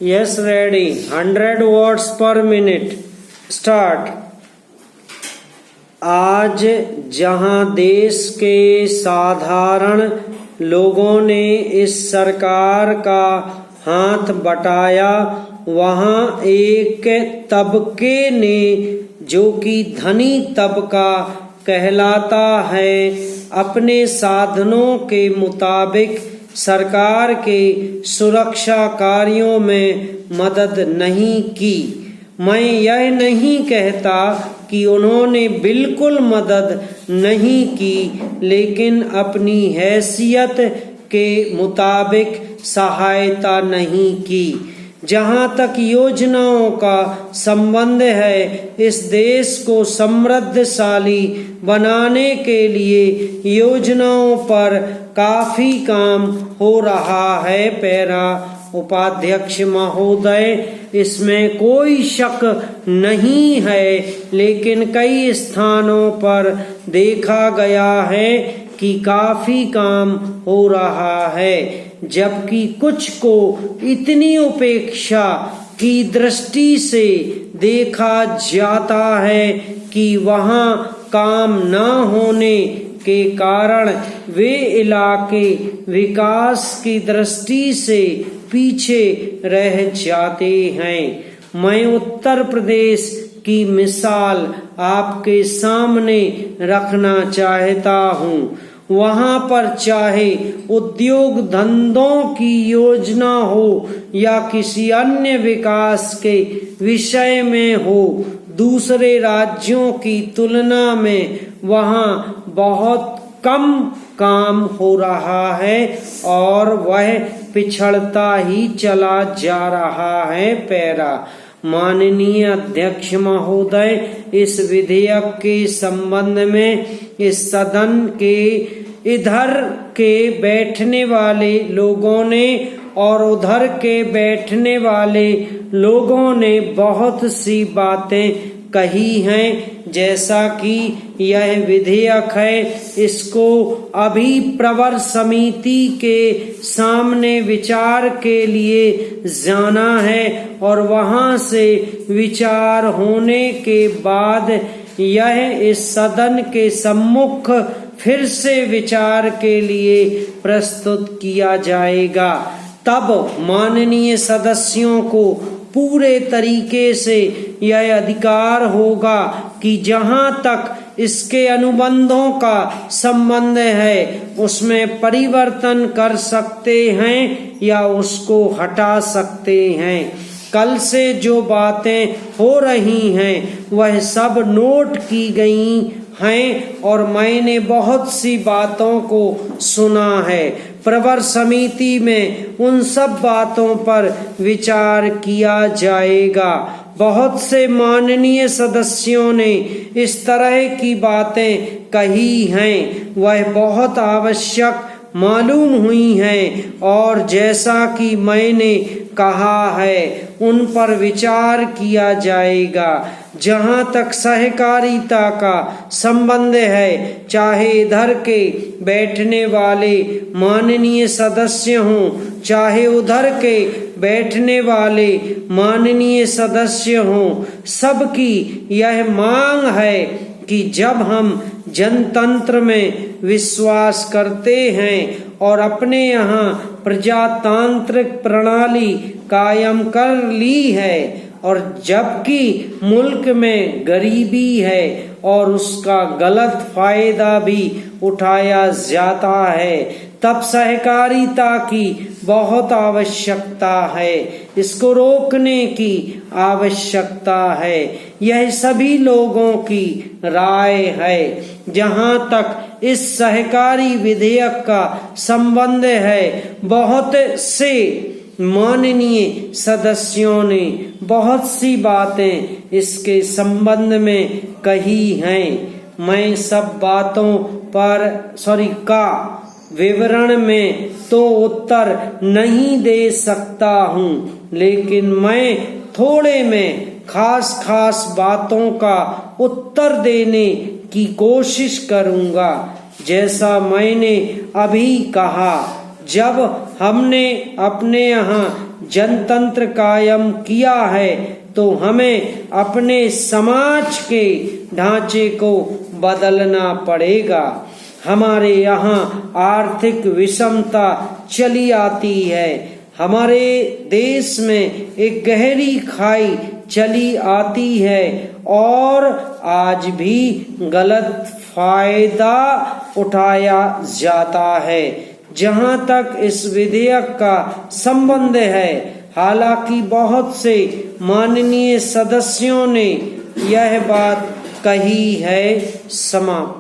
Yes, ready. 100 words per minute. Start. आज जहां देश के साधारण लोगों ने इस सरकार का हाथ बटाया, वहां एक तबके ने, जो कि धनी तबका कहलाता है, अपने साधनों के मुताबिक सरकार के सुरक्षा कार्यों में मदद नहीं की। मैं यह नहीं कहता कि उन्होंने बिल्कुल मदद नहीं की, लेकिन अपनी हैसियत के मुताबिक सहायता नहीं की। जहाँ तक योजनाओं का संबंध है, इस देश को समृद्धशाली बनाने के लिए योजनाओं पर काफी काम हो रहा है। पैरा उपाध्यक्ष महोदय, इसमें कोई शक नहीं है, लेकिन कई स्थानों पर देखा गया है कि काफी काम हो रहा है, जबकि कुछ को इतनी उपेक्षा की दृष्टि से देखा जाता है कि वहां काम न होने के कारण वे इलाके विकास की दृष्टि से पीछे रह जाते हैं। मैं उत्तर प्रदेश की मिसाल आपके सामने रखना चाहता हूँ। वहाँ पर चाहे उद्योग धंधों की योजना हो या किसी अन्य विकास के विषय में हो, दूसरे राज्यों की तुलना में वहाँ बहुत कम काम हो रहा है और वह पिछड़ता ही चला जा रहा है। पैरा माननीय अध्यक्ष महोदय, इस विधेयक के संबंध में इस सदन के इधर के बैठने वाले लोगों ने और उधर के बैठने वाले लोगों ने बहुत सी बातें कही हैं। जैसा कि यह विधेयक है, इसको अभी प्रवर समिति के सामने विचार के लिए जाना है और वहां से विचार होने के बाद यह इस सदन के सम्मुख फिर से विचार के लिए प्रस्तुत किया जाएगा। तब माननीय सदस्यों को पूरे तरीके से यह अधिकार होगा कि जहां तक इसके अनुबंधों का संबंध है, उसमें परिवर्तन कर सकते हैं या उसको हटा सकते हैं। कल से जो बातें हो रही हैं, वह सब नोट की गई हैं और मैंने बहुत सी बातों को सुना है। प्रवर समिति में उन सब बातों पर विचार किया जाएगा। बहुत से माननीय सदस्यों ने इस तरह की बातें कही हैं, वह बहुत आवश्यक मालूम हुई हैं और जैसा कि मैंने कहा है, उन पर विचार किया जाएगा। जहाँ तक सहकारिता का संबंध है, चाहे इधर के बैठने वाले माननीय सदस्य हों, चाहे उधर के बैठने वाले माननीय सदस्य हों, सबकी यह मांग है कि जब हम जनतंत्र में विश्वास करते हैं और अपने यहाँ प्रजातांत्रिक प्रणाली कायम कर ली है और जबकि मुल्क में गरीबी है और उसका गलत फायदा भी उठाया जाता है, तब सहकारिता की बहुत आवश्यकता है। इसको रोकने की आवश्यकता है। यह सभी लोगों की राय है। जहाँ तक इस सहकारी विधेयक का संबंध है, बहुत से माननीय सदस्यों ने बहुत सी बातें इसके संबंध में कही हैं। मैं सब बातों पर का विवरण में तो उत्तर नहीं दे सकता हूँ, लेकिन मैं थोड़े में खास बातों का उत्तर देने की कोशिश करूँगा। जैसा मैंने अभी कहा, जब हमने अपने यहाँ जनतंत्र कायम किया है तो हमें अपने समाज के ढांचे को बदलना पड़ेगा। हमारे यहाँ आर्थिक विषमता चली आती है। हमारे देश में एक गहरी खाई चली आती है और आज भी गलत फायदा उठाया जाता है। जहाँ तक इस विधेयक का संबंध है, हालांकि बहुत से माननीय सदस्यों ने यह बात कही है। समाप्त।